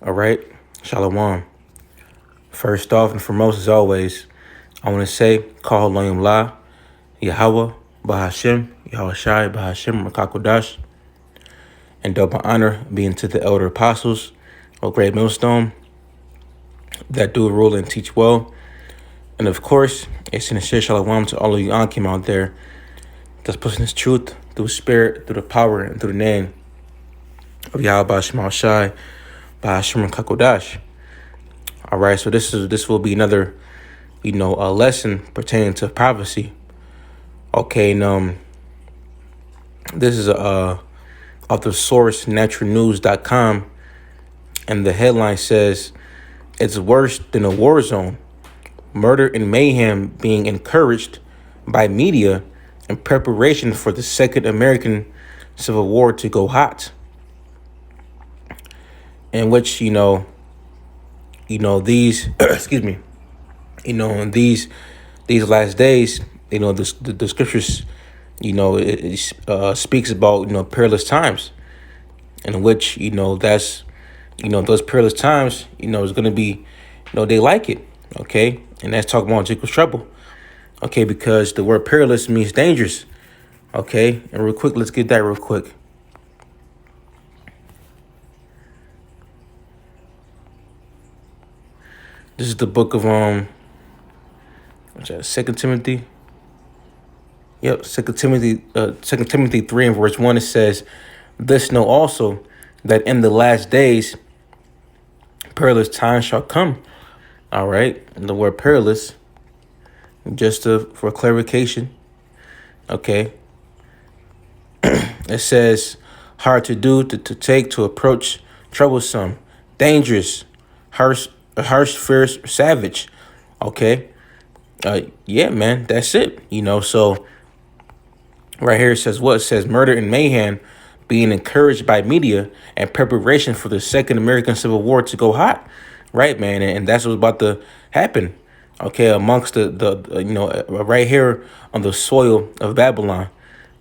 All right. Shalom. First off and foremost, as always, I want to say, Call Loyim La, Yahweh, Bahashem, Yahweh Shai, Bahashem, Rakakodash, and double honor being to the elder apostles, O great millstone, that do rule and teach well. And of course, a sincere shalom to all of you Ankim out there that's pushing this truth through spirit, through the power, and through the name of Yahweh Bahashem Shai, Bahashem, Rakakodash. All right, so this will be another, a lesson pertaining to prophecy. Okay, and this is off the source naturalnews.com, and the headline says it's worse than a war zone. Murder and mayhem being encouraged by media in preparation for the Second American Civil War to go hot. In which, these excuse me, in these last days, the scriptures, it speaks about, perilous times, in which, that's, those perilous times, is going to be, they like it. Okay. And that's talking about Jacob's trouble. Okay. Because the word perilous means dangerous. Okay. And real quick, let's get that real quick. This is the book of, what's that, 2 Timothy? Yep, 2 Timothy 3 and verse 1, it says, "This know also, that in the last days perilous times shall come." All right, and the word perilous, just for clarification, okay, it says hard to do, to take, to approach, troublesome, dangerous, harsh, fierce, savage. Okay, yeah, man, that's it. So right here it says what? It says murder and mayhem being encouraged by media and preparation for the Second American Civil War to go hot. Right, man, and that's what's about to happen. Okay, amongst the right here on the soil of Babylon.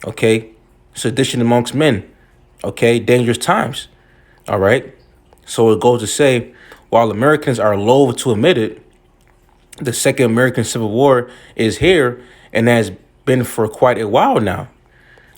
Okay, sedition amongst men. Okay, dangerous times. All right, so it goes to say, while Americans are loath to admit it, the Second American Civil War is here and has been for quite a while now.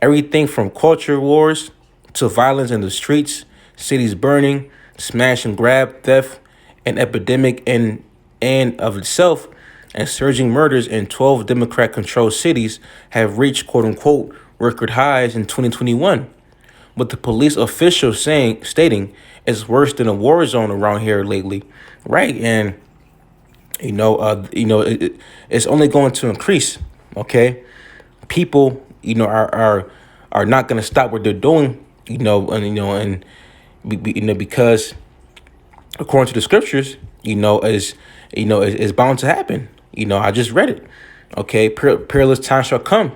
Everything from culture wars to violence in the streets, cities burning, smash and grab, theft, an epidemic in and of itself, and surging murders in 12 Democrat-controlled cities have reached quote-unquote record highs in 2021. With the police official stating it's worse than a war zone around here lately, right? And it's only going to increase. Okay, people, are not going to stop what they're doing, because according to the scriptures, is bound to happen. I just read it. Okay, perilous times shall come,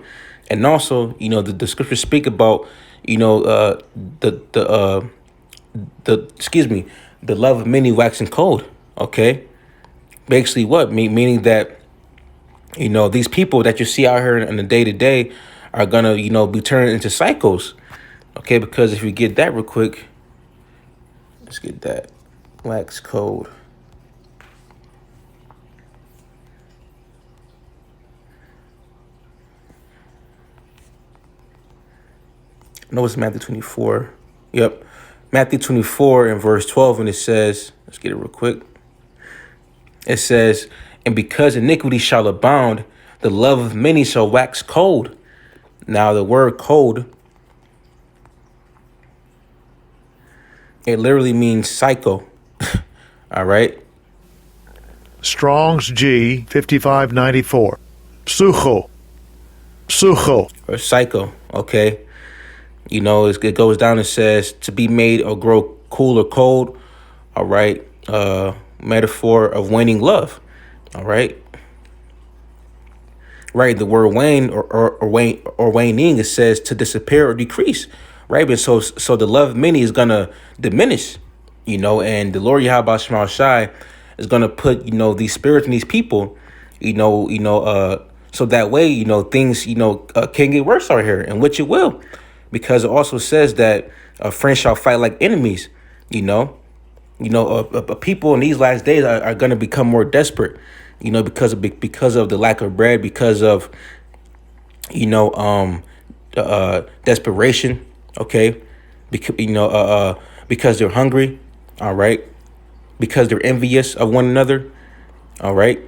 and also, the scriptures speak about, the love of many waxing cold. Okay, basically what meaning that these people that you see out here in the day to day are gonna be turned into psychos. Okay, because if you get that real quick, let's get that wax cold. No, it's Matthew 24. Yep. Matthew 24 and verse 12. And it says, let's get it real quick. It says, "And because iniquity shall abound, the love of many shall wax cold." Now, the word cold, it literally means psycho. All right. Strong's G 5594. Psucho. Or psycho. Okay. It goes down and says to be made or grow cool or cold. All right. Metaphor of waning love. All right. Right. The word wane or waning, it says to disappear or decrease. Right. But so the love of many is going to diminish, and the Lord Yahweh Shema Shai is going to put, these spirits in these people, so that way, things, can get worse out here, and which it will. Because it also says that friends shall fight like enemies, People in these last days are going to become more desperate, because of the lack of bread, because of desperation. Okay, because they're hungry. All right, because they're envious of one another. All right,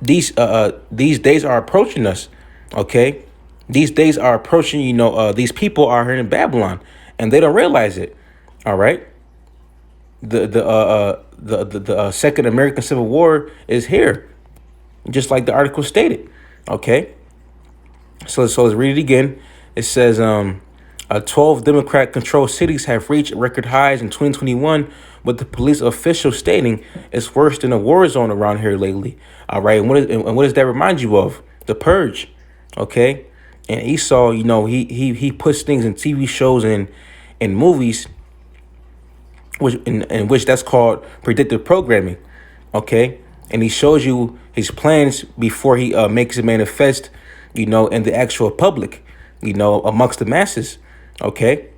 these days are approaching us. Okay, these days are approaching. These people are here in Babylon, and they don't realize it. All right, the Second American Civil War is here, just like the article stated. Okay, so let's read it again. It says 12 Democrat-controlled cities have reached record highs in 2021, with the police official stating it's worse than a war zone around here lately. All right, and what does that remind you of? The Purge. Okay, and Esau, he puts things in TV shows and in movies, in which that's called predictive programming. Okay, and he shows you his plans before he makes it manifest, in the actual public, amongst the masses. Okay,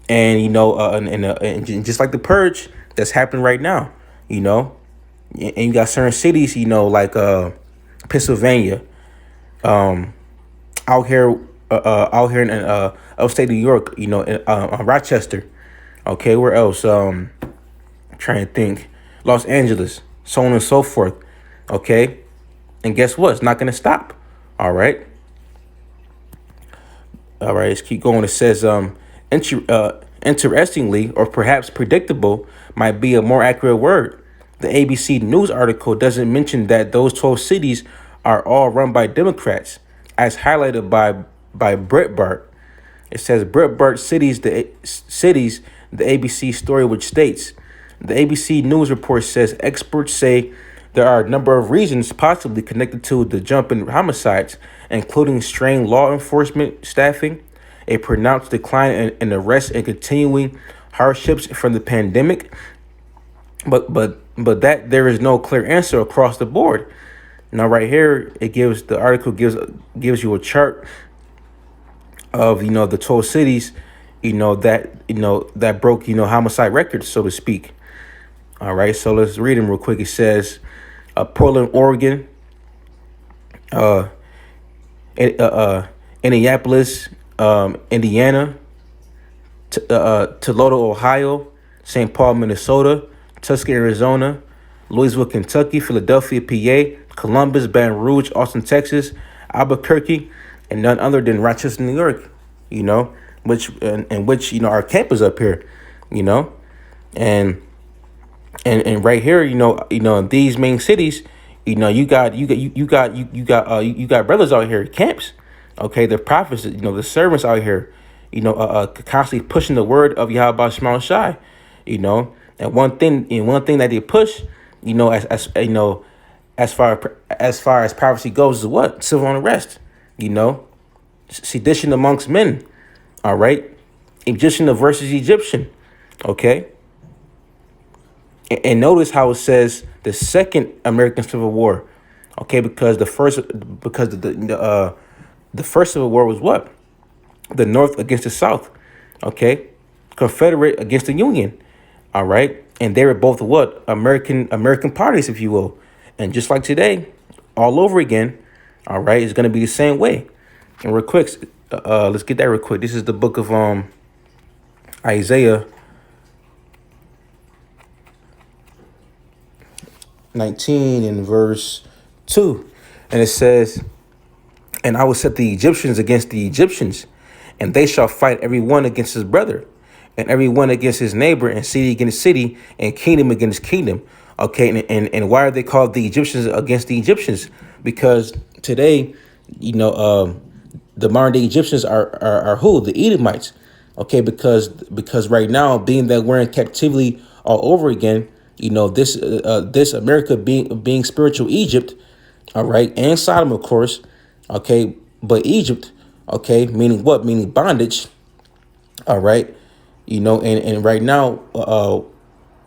and and just like the Purge that's happening right now, and you got certain cities, like Pennsylvania, out here in upstate New York, Rochester. Okay, where else? Trying to think. Los Angeles, so on and so forth. Okay, and guess what? It's not going to stop. All right. All right. Let's keep going. It says, interestingly, or perhaps predictable, might be a more accurate word. The ABC News article doesn't mention that those 12 cities are all run by Democrats, as highlighted by Breitbart. It says Breitbart cities the ABC story, which states the ABC News report says experts say there are a number of reasons possibly connected to the jump in homicides, including strained law enforcement staffing, a pronounced decline in arrests, and continuing hardships from the pandemic. But that there is no clear answer across the board. Now, right here, the article gives you a chart of the 12 cities, that broke homicide records, so to speak. All right, so let's read them real quick. It says Portland, Oregon, Indianapolis, Indiana, Toledo, Ohio, St. Paul, Minnesota, Tucson, Arizona, Louisville, Kentucky, Philadelphia, PA, Columbus, Baton Rouge, Austin, Texas, Albuquerque, and none other than Rochester, New York. Which our campus up here, and right here, in these main cities, you got brothers out here, camps. Okay, the prophets, the servants out here, constantly pushing the word of Yahweh Shema Shai, and one thing that they push, as far as prophecy goes, is what? Civil unrest, sedition amongst men. All right, Egyptian versus Egyptian. Okay, and notice how it says the Second American Civil War. Okay, because the first Civil War was what? The North against the South. Okay, Confederate against the Union. All right, and they were both what? American parties, if you will. And just like today, all over again. All right, it's gonna be the same way. And real quick, let's get that real quick. This is the book of Isaiah 19 and verse 2. And it says, and I will set the Egyptians against the Egyptians, and they shall fight every one against his brother, and every one against his neighbor, and city against city, and kingdom against kingdom. Okay, and why are they called the Egyptians against the Egyptians? Because today, the modern day Egyptians are who? The Edomites. Okay, because right now, being that we're in captivity all over again, this America being spiritual Egypt, all right, and Sodom, of course, okay, but Egypt, okay, meaning what? Meaning bondage, all right, and right now,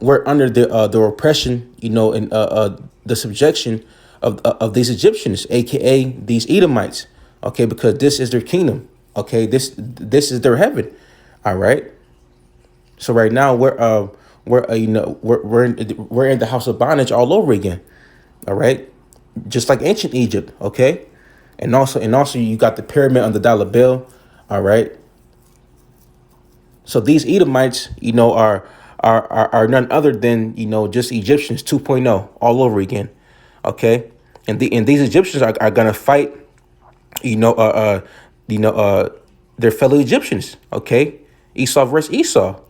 we're under the oppression, and the subjection of these Egyptians, aka these Edomites. Okay, because this is their kingdom. Okay, this is their heaven. All right. So right now we're in the house of bondage all over again. All right, just like ancient Egypt. Okay, and also you got the pyramid on the dollar bill. All right. So these Edomites, are none other than just Egyptians 2.0 all over again. Okay, and these Egyptians are gonna fight, you know, uh, uh, you know, their fellow Egyptians. Okay, Esau versus Esau.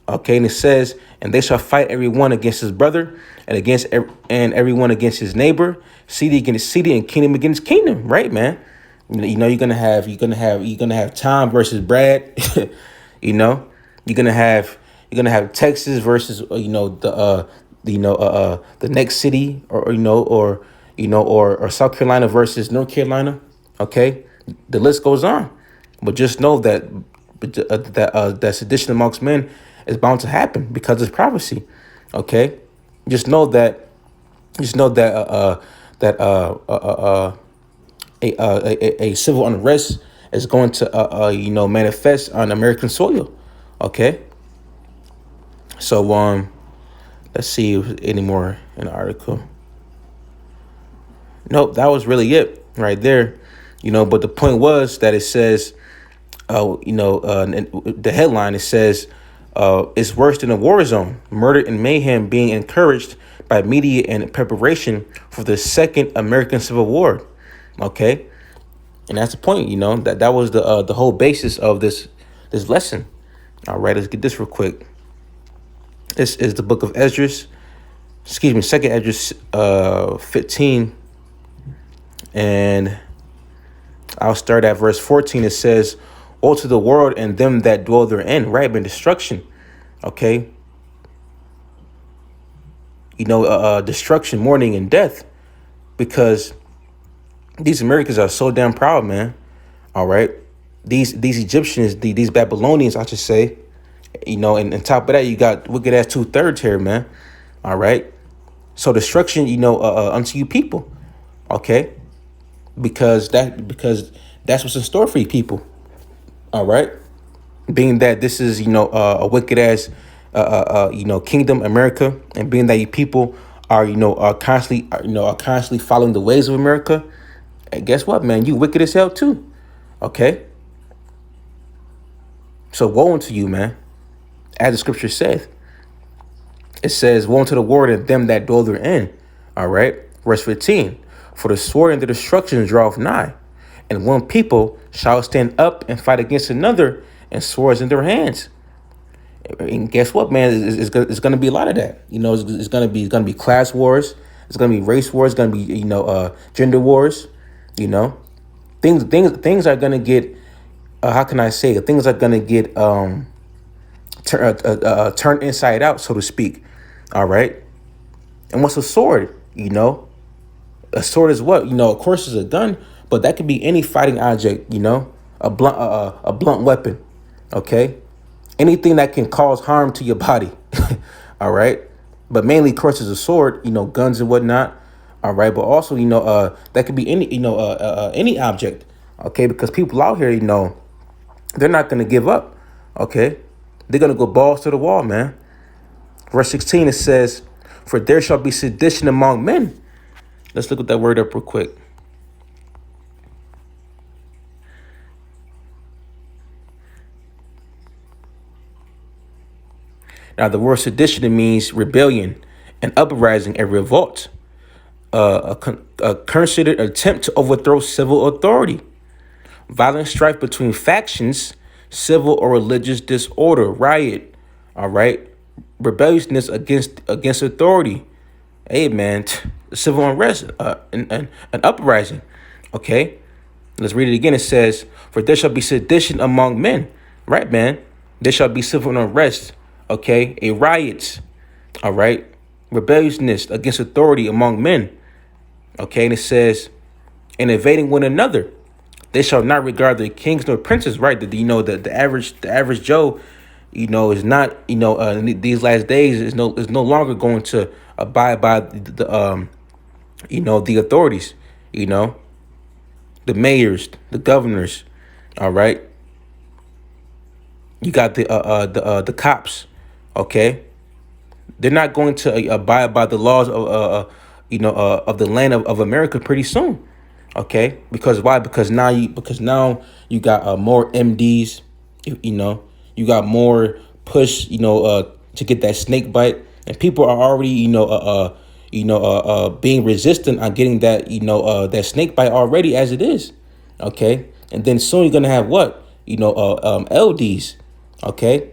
Okay, and it says, and they shall fight every one against his brother, and everyone against his neighbor, city against city, and kingdom against kingdom. Right, man. You're gonna have Tom versus Brad. you know, you're gonna have Texas versus the next city, or South Carolina versus North Carolina. Okay, the list goes on, but just know that sedition amongst men is bound to happen because it's prophecy. Okay, just know that just know that that a civil unrest is going to manifest on American soil. Okay, so let's see if there's any more in the article. Nope, that was really it right there. But the point was that it says, the headline, it says, it's worse than a war zone. Murder and mayhem being encouraged by media in preparation for the second American Civil War. Okay, and that's the point. That was the whole basis of this lesson. All right, let's get this real quick. This is the book of Esdras. Excuse me, Second Esdras 15, and I'll start at verse 14. It says, "Woe to the world and them that dwell therein," right? And destruction. Okay. Destruction, mourning, and death, because these Americans are so damn proud, man. All right. These Egyptians, these Babylonians, I should say, and on top of that, you got wicked ass 2/3 here, man. All right. So destruction, unto you people. Okay. Because that's what's in store for you people. All right. Being that this is, a wicked ass, kingdom, America, and being that you people are, are constantly following the ways of America. And guess what, man? You wicked as hell too. Okay. So woe unto you, man. As the scripture says, it says, "Woe unto the world and them that dwell therein." All right. Verse 15. "For the sword and the destruction draweth nigh, and one people shall stand up and fight against another, and swords in their hands." And guess what, man? It's going to be a lot of that. It's going to be class wars. It's going to be race wars. It's going to be gender wars. Things are going to get. How can I say it? Things are going to get turned inside out, so to speak. All right. And what's a sword? A sword is what? Of course, it's a gun, but that could be any fighting object. A blunt weapon. Okay. Anything that can cause harm to your body. All right. But mainly, of course, is a sword, guns and whatnot. All right. But also, that could be any object. Okay. Because people out here, they're not going to give up. Okay. They're going to go balls to the wall, man. Verse 16, it says, "For there shall be sedition among men." Let's look at that word up real quick. Now, the word sedition, it means rebellion, an uprising, a revolt, a concerted attempt to overthrow civil authority, violent strife between factions, civil or religious disorder, riot, all right, rebelliousness against authority. Hey, man, civil unrest, an uprising. Okay, let's read it again. It says, "For there shall be sedition among men," right, man? There shall be civil unrest. Okay, a riot, all right, rebelliousness against authority among men. Okay, and it says, "And invading one another, they shall not regard their kings nor princes." Right, the average Joe, is not, in these last days is no longer going to abide by the authorities, the mayors, the governors. All right, you got the cops. Okay, They're not going to abide by the laws of of the land of America pretty soon. Okay, because why? Because now you got more MDs. You got more push. To get that snake bite, and people are already being resistant on getting that that snake bite already as it is. Okay, and then soon you're gonna have what LDs. Okay,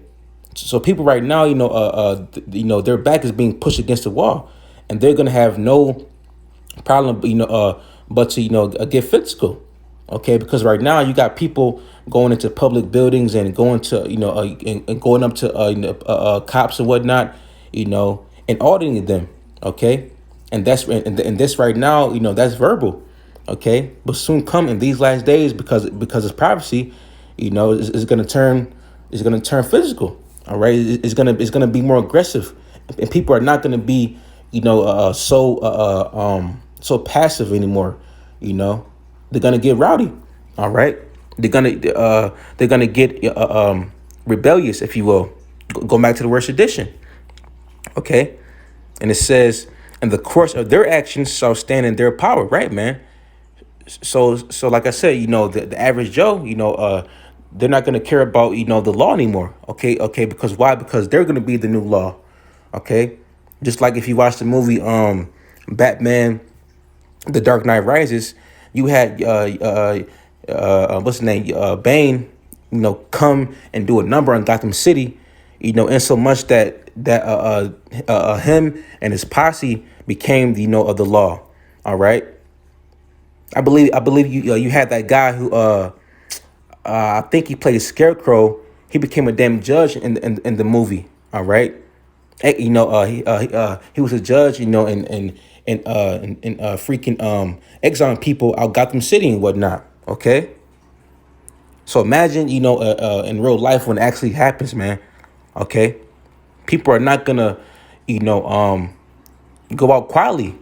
so people right now, their back is being pushed against the wall, and they're gonna have no problem, but to get physical, okay? Because right now you got people going into public buildings and going to and going up to cops and whatnot, and auditing them, okay? And and this right now, that's verbal, okay? But soon come in these last days, because it's privacy, it's gonna turn physical. All right, it's gonna be more aggressive, and people are not gonna be so passive anymore. They're gonna get rowdy. All right, they're gonna get rebellious, if you will. Go back to the word sedition. Okay, and it says, "And the course of their actions shall stand in their power." Right, man. So like I said, the average Joe, they're not going to care about the law anymore. Okay, because why? Because they're going to be the new law. Okay, just like if you watch the movie Batman, The Dark Knight Rises, you had what's his name, Bane, come and do a number on Gotham City, in so much that him and his posse became of the law. All right. I believe you had that guy who I think he played Scarecrow. He became a damn judge in the movie. All right, he was a judge. And freaking exiling people out Gotham City and whatnot. Okay, so imagine in real life when it actually happens, man. Okay, people are not gonna go out quietly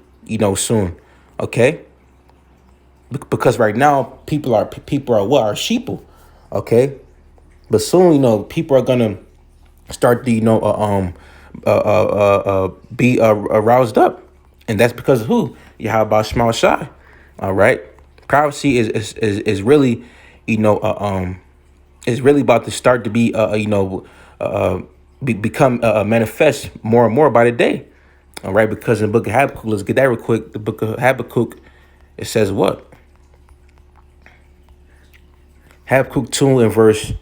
soon. Okay. Because right now people are what are sheeple, okay, but soon people are gonna start to be aroused up, and that's because of who? Yahweh Shema Shai. All right, privacy is really is really about to start to be become manifest more and more by the day. All right, because in the book of Habakkuk, let's get that real quick. The book of Habakkuk, it says what? Habakkuk 2 and verse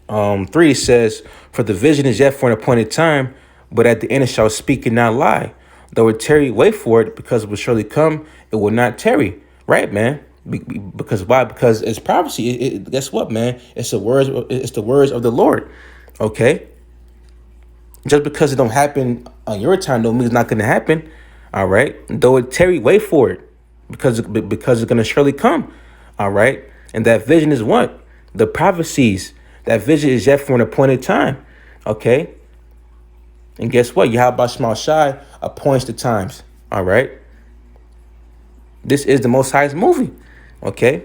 3 says, "For the vision is yet for an appointed time, but at the end it shall speak and not lie. Though it tarry, wait for it, because it will surely come, it will not tarry." Right, man? Because why? Because it's prophecy. Guess what, man? It's the words of the Lord. Okay? Just because it don't happen on your time don't mean it's not going to happen. All right? Though it tarry, wait for it, because it's going to surely come. All right? And that vision is what? The prophecies. That vision is yet for an appointed time. Okay? And guess what? Yahweh Shema Shai appoints the times. All right? This is the Most High's movie. Okay?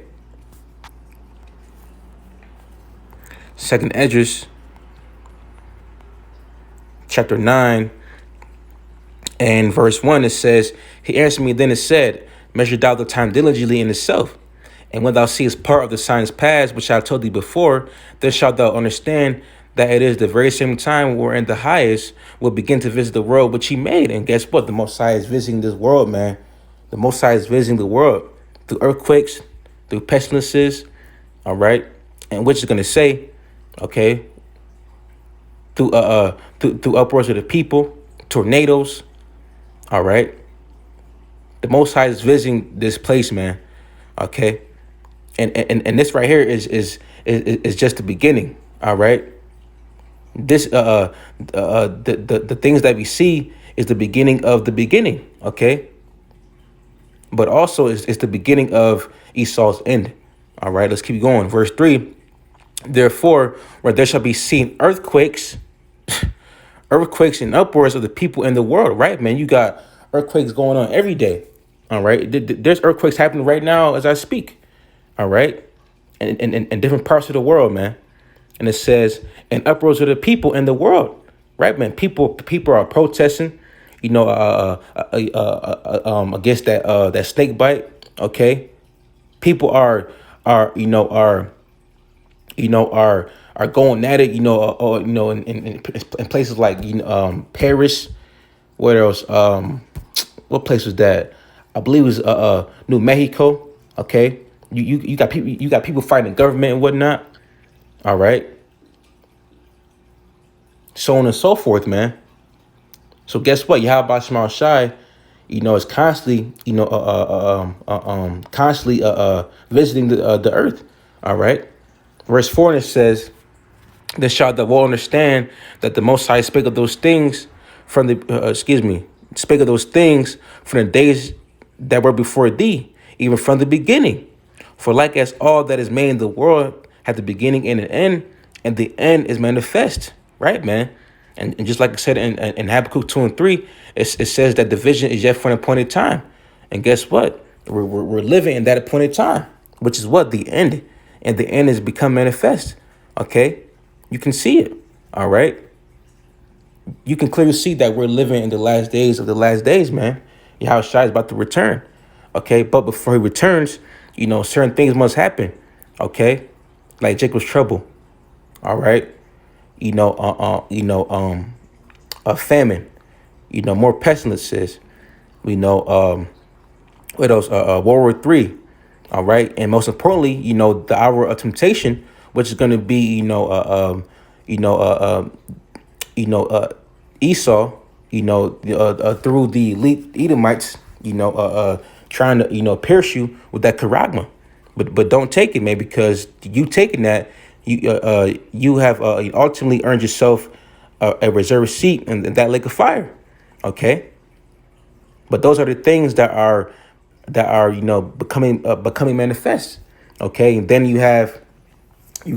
Second Esdras, chapter 9 and verse 1, it says, "He answered me then and said, Measure thou the time diligently in itself. And when thou seest part of the signs past, which I told thee before, then shalt thou understand that it is the very same time wherein the highest will begin to visit the world which he made." And guess what? The Most High is visiting this world, man. The Most High is visiting the world through earthquakes, through pestilences, all right? And which is going to say, okay, through upwards of the people, tornadoes, all right? The Most High is visiting this place, man, okay? And this right here is just the beginning. All right. This the things that we see is the beginning of the beginning. Okay. But also it's the beginning of Esau's end. All right. Let's keep going. Verse 3. "Therefore, where there shall be seen earthquakes, earthquakes and upwards of the people in the world." Right, man. You got earthquakes going on every day. All right. There's earthquakes happening right now as I speak. All right. And in different parts of the world, man. And it says, "And upwards of the people in the world." Right, man. People are protesting. against that snake bite. Okay, people are you know are you know are going at it. In places like Paris. Where else? What place was that? I believe it was New Mexico. Okay, you got people fighting the government and whatnot. All right, so on and so forth, man. So guess what? Yahweh Shema Shai, is constantly, constantly visiting the earth. All right. Verse 4, and it says, "Then shall thou will understand that the Most High spake of those things from the spake of those things from the days that were before thee, even from the beginning. For like as all that is made in the world had the beginning and an end, and the end is manifest." Right, man. And just like I said in Habakkuk 2 and 3, it says that the vision is yet for an appointed time. And guess what? We're living in that appointed time, which is what? The end. And the end is become manifest. Okay? You can see it. All right? You can clearly see that we're living in the last days of the last days, man. Yahweh Shai is about to return. Okay? But before he returns, certain things must happen. Okay? Like Jacob's trouble. All right? A famine, more pestilences, what else? World War III, all right, and most importantly, the hour of temptation, which is going to be, Esau, through the elite Edomites, trying to, pierce you with that charagma, but don't take it, man, because you taking that. You have ultimately earned yourself a reserved seat in that lake of fire. Okay, but those are the things that are becoming manifest. Okay, and then you got the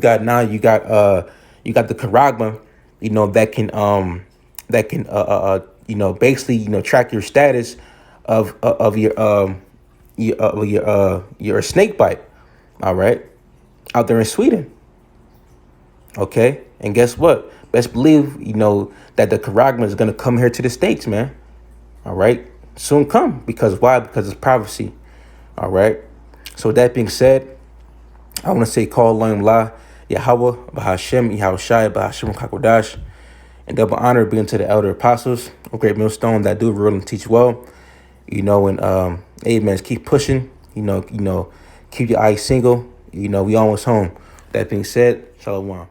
charagma, that can basically track your status of your snake bite. All right, out there in Sweden. Okay, and guess what? Best believe that the charagma is going to come here to the States, man. All right, soon come. Because why? Because it's prophecy. All right. So with that being said, I want to say call Lam La Yahweh Bahashem Yahweh Shai Bahashem Kakodash, and double honor being to the elder apostles of Great Millstone that do rule and teach well. And amen. Keep pushing. Keep your eyes single. We almost home. That being said, Shalom.